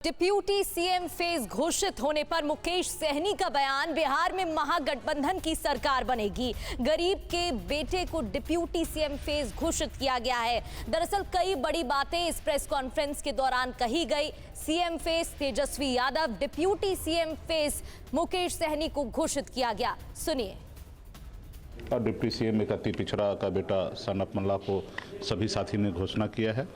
Deputy CM phase घोषित होने पर मुकेश सहनी का बयान, बिहार में महागठबंधन की सरकार बनेगी। गरीब के बेटे को डिप्यूटी सीएम फेज घोषित किया गया है। दरअसल कई बड़ी बातें इस प्रेस कॉन्फ्रेंस के दौरान कही गई। CM face Tejashwi Yadav, deputy CM face Mukesh Sahani को घोषित किया गया। सुनिए। और डिप्टी सीएम एक अति पिछड़ा का बेटा सनत मल्ला को सभी साथी ने घोषणा किया है।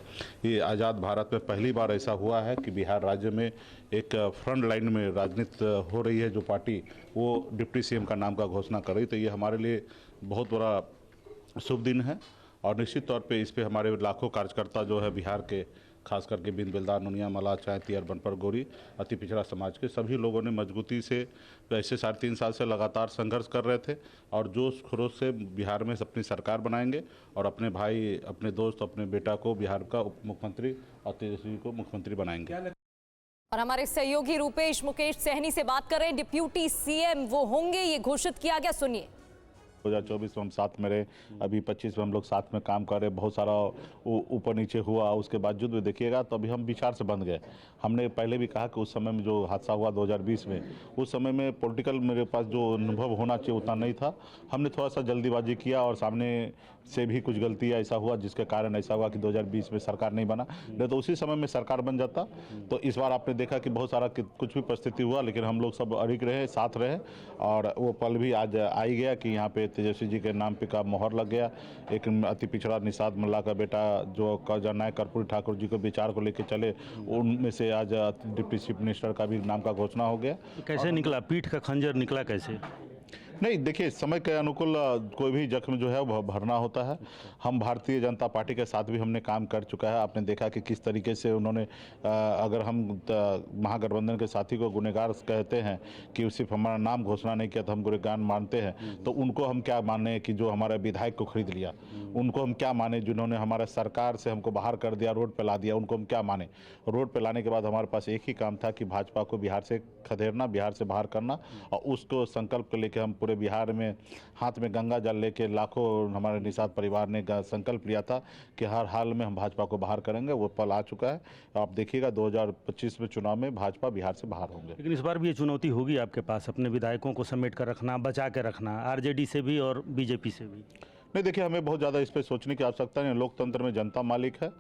ये आज़ाद भारत में पहली बार ऐसा हुआ है कि बिहार राज्य में एक फ्रंट लाइन में राजनीति हो रही है, जो पार्टी वो डिप्टी सीएम का नाम का घोषणा कर रही। तो ये हमारे लिए बहुत बड़ा शुभ दिन है और निश्चित तौर पे इस पे हमारे लाखों कार्यकर्ता जो है बिहार के, खास करके बिंद बेलदार, नुनिया, मला, चायतियर, बनपर, गोरी, अति पिछड़ा समाज के सभी लोगों ने मजबूती से ऐसे 3.5 साल से लगातार संघर्ष कर रहे थे और जोश खरोश से बिहार में अपनी सरकार बनाएंगे और अपने भाई, अपने दोस्त, अपने बेटा को बिहार का उप मुख्यमंत्री और तेजस्वी को मुख्यमंत्री बनाएंगे। और हमारे सहयोगी रूपेश मुकेश सहनी से बात कर रहे हैं। डिप्यूटी सीएम वो होंगे, ये घोषित किया गया। सुनिए। 2024 में हम साथ में रहे, अभी 25 में हम लोग साथ में काम कर रहे, बहुत सारा ऊपर नीचे हुआ, उसके बावजूद भी देखिएगा तो अभी हम विचार से बंध गए। हमने पहले भी कहा कि उस समय में जो हादसा हुआ 2020 में, उस समय में पॉलिटिकल मेरे पास जो अनुभव होना चाहिए उतना नहीं था। हमने थोड़ा सा जल्दीबाजी किया और सामने से भी कुछ गलतियाँ ऐसा हुआ जिसके कारण ऐसा हुआ कि 2020 में सरकार नहीं बना, नहीं तो उसी समय में सरकार बन जाता। तो इस बार आपने देखा कि बहुत सारा कुछ भी परिस्थिति हुआ, लेकिन हम लोग सब अड़िग रहे, साथ रहे और वो पल भी आज आ ही गया कि यहाँ पे तेजस्वी जी के नाम पे का मोहर लग गया। एक अति पिछड़ा निषाद मल्ला का बेटा जो जननायक कर्पूरी ठाकुर जी को विचार को लेकर चले, उनमें से आज डिप्टी चीफ मिनिस्टर का भी नाम का घोषणा हो गया। कैसे निकला, पीठ का खंजर निकला कैसे? नहीं, देखिए, समय के अनुकूल कोई भी जख्म जो है वो भरना होता है। हम भारतीय जनता पार्टी के साथ भी हमने काम कर चुका है। आपने देखा कि किस तरीके से उन्होंने, अगर हम महागठबंधन के साथी को गुनहगार कहते हैं कि सिर्फ हमारा नाम घोषणा नहीं किया तो हम गुनहगार मानते हैं, तो उनको हम क्या माने कि जो हमारे विधायक को खरीद लिया, उनको हम क्या माने जिन्होंने हमारे सरकार से हमको बाहर कर दिया, रोड पर ला दिया, उनको हम क्या माने। रोड पर लाने के बाद हमारे पास एक ही काम था कि भाजपा को बिहार से खदेड़ना, बिहार से बाहर करना, और उसको संकल्प को लेकर हम पूरे बिहार में हाथ में गंगा जल लेके लाखों हमारे निषाद परिवार ने संकल्प लिया था कि हर हाल में हम भाजपा को बाहर करेंगे। वो पल आ चुका है। आप देखिएगा 2025 में चुनाव में भाजपा बिहार से बाहर होंगे। लेकिन इस बार भी ये चुनौती होगी आपके पास, अपने विधायकों को समेट कर रखना, बचा के रखना, आरजेडी से भी और बीजेपी से भी। नहीं, देखिए, हमें बहुत ज़्यादा इस पर सोचने की आवश्यकता नहीं। लोकतंत्र में जनता मालिक है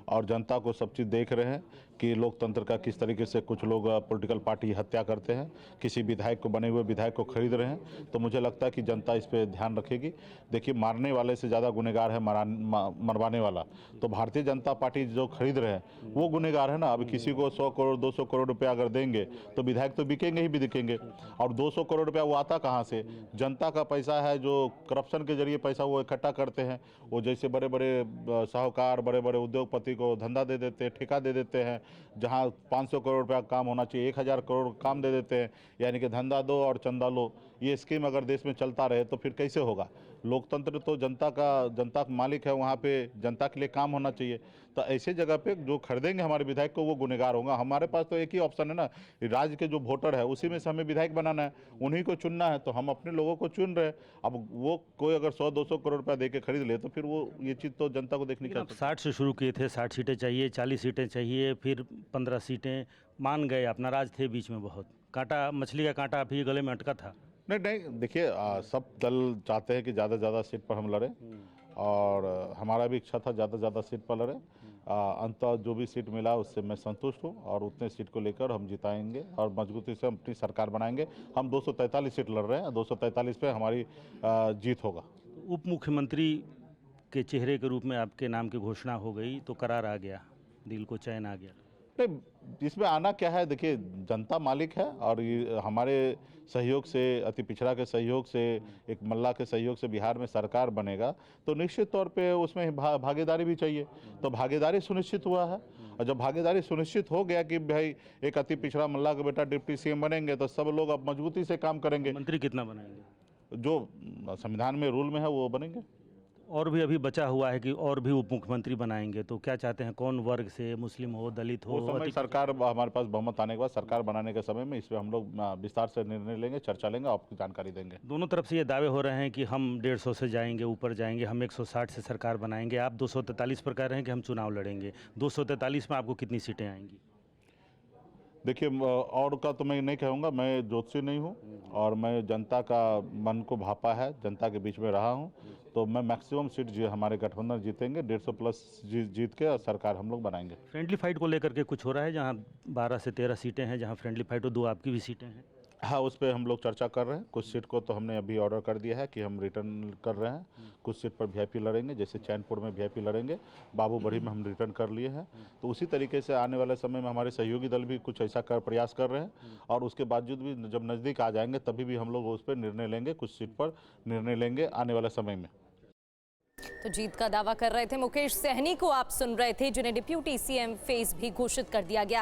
और जनता को सब चीज़ देख रहे हैं कि लोकतंत्र का किस तरीके से कुछ लोग पॉलिटिकल पार्टी हत्या करते हैं, किसी विधायक को, बने हुए विधायक को खरीद रहे हैं। तो मुझे लगता है कि जनता इस पर ध्यान रखेगी। देखिए, मारने वाले से ज़्यादा गुनहगार है मरवाने वाला। तो भारतीय जनता पार्टी जो खरीद रहे हैं वो गुनहगार है ना। अब किसी को 100 करोड़ 200 करोड़ रुपया अगर देंगे तो विधायक तो बिकेंगे ही बिकेंगे। और 200 करोड़ रुपया वो आता कहाँ से? जनता का पैसा है, जो करप्शन के जरिए पैसा वो इकट्ठा करते हैं। वो जैसे बड़े बड़े साहूकार, बड़े बड़े उद्योगपति को धंधा दे देते हैं, ठेका दे देते हैं। जहां 500 करोड़ रुपया काम होना चाहिए 1000 करोड़ काम दे देते हैं। यानी कि धंधा दो और चंदा लो। ये स्कीम अगर देश में चलता रहे तो फिर कैसे होगा? लोकतंत्र तो जनता का मालिक है, वहाँ पे जनता के लिए काम होना चाहिए। तो ऐसे जगह पे जो खरीदेंगे हमारे विधायक को वो गुनहगार होगा। हमारे पास तो एक ही ऑप्शन है ना, राज्य के जो वोटर है उसी में से हमें विधायक बनाना है, उन्हीं को चुनना है। तो हम अपने लोगों को चुन रहे हैं। अब वो कोई अगर 100-200 करोड़ रुपया दे के खरीद ले तो फिर वो ये चीज़ तो जनता को देखनी चाहिए। 60 से शुरू किए थे, 60 सीटें चाहिए, 40 सीटें चाहिए, फिर 15 सीटें मान गए। आप नाराज थे बीच में बहुत, कांटा, मछली का कांटा आप ही गले में अटका था। नहीं, देखिए, सब दल चाहते हैं कि ज़्यादा से ज़्यादा सीट पर हम लड़ें और हमारा भी इच्छा था ज़्यादा से ज़्यादा सीट पर लड़ें। अंततः जो भी सीट मिला उससे मैं संतुष्ट हूँ और उतने सीट को लेकर हम जिताएंगे और मजबूती से हम अपनी सरकार बनाएंगे। हम 243 सीट लड़ रहे हैं, 243 पे हमारी जीत होगा। उप मुख्यमंत्री के चेहरे के रूप में आपके नाम की घोषणा हो गई तो करार आ गया, दिल को चैन आ गया। नहीं, इसमें आना क्या है? देखिए, जनता मालिक है और ये हमारे सहयोग से, अति पिछड़ा के सहयोग से, एक मल्ला के सहयोग से बिहार में सरकार बनेगा तो निश्चित तौर पे उसमें भागीदारी भी चाहिए। तो भागीदारी सुनिश्चित हुआ है और जब भागीदारी सुनिश्चित हो गया कि भाई एक अति पिछड़ा मल्ला का बेटा डिप्टी सीएम बनेंगे तो सब लोग अब मजबूती से काम करेंगे। मंत्री कितना बनाएंगे? जो संविधान में रूल में है वो बनेंगे। और भी अभी बचा हुआ है कि और भी उप मुख्यमंत्री बनाएंगे, तो क्या चाहते हैं? कौन वर्ग से, मुस्लिम हो, दलित हो? समय सरकार, हमारे पास बहुमत आने के बाद सरकार बनाने के समय में इस पर हम लोग विस्तार से निर्णय लेंगे, चर्चा लेंगे, आपकी जानकारी देंगे। दोनों तरफ से ये दावे हो रहे हैं कि हम 150 से जाएंगे, ऊपर जाएंगे, हम 160 से सरकार बनाएंगे। आप 243 पर कह रहे हैं कि हम चुनाव लड़ेंगे। 243 में आपको कितनी सीटें आएंगी? देखिए और का तो मैं नहीं कहूँगा, मैं ज्योतिषी नहीं हूँ और मैं जनता का मन को भापा है, जनता के बीच में रहा हूँ, तो मैं मैक्सिमम सीट जो हमारे गठबंधन जीतेंगे, 150 प्लस जीत के और सरकार हम लोग बनाएंगे। फ्रेंडली फाइट को लेकर के कुछ हो रहा है, जहाँ 12 से 13 सीटें हैं, जहाँ फ्रेंडली फाइट हो, 2 आपकी भी सीटें हैं। हाँ, उस पर हम लोग चर्चा कर रहे हैं। कुछ सीट को तो हमने अभी ऑर्डर कर दिया है कि हम रिटर्न कर रहे हैं। कुछ सीट पर वीआईपी लड़ेंगे, जैसे चैनपुर में वीआईपी लड़ेंगे, बाबूबड़ी में हम रिटर्न कर लिए हैं। तो उसी तरीके से आने वाले समय में हमारे सहयोगी दल भी कुछ ऐसा प्रयास कर रहे हैं और उसके बावजूद भी जब नज़दीक आ जाएंगे तभी भी हम लोग उस पर निर्णय लेंगे, कुछ सीट पर निर्णय लेंगे आने वाले समय में। तो जीत का दावा कर रहे थे मुकेश सहनी को आप सुन रहे थे, जिन्हें डिप्यूटी सीएम फेस भी घोषित कर दिया गया।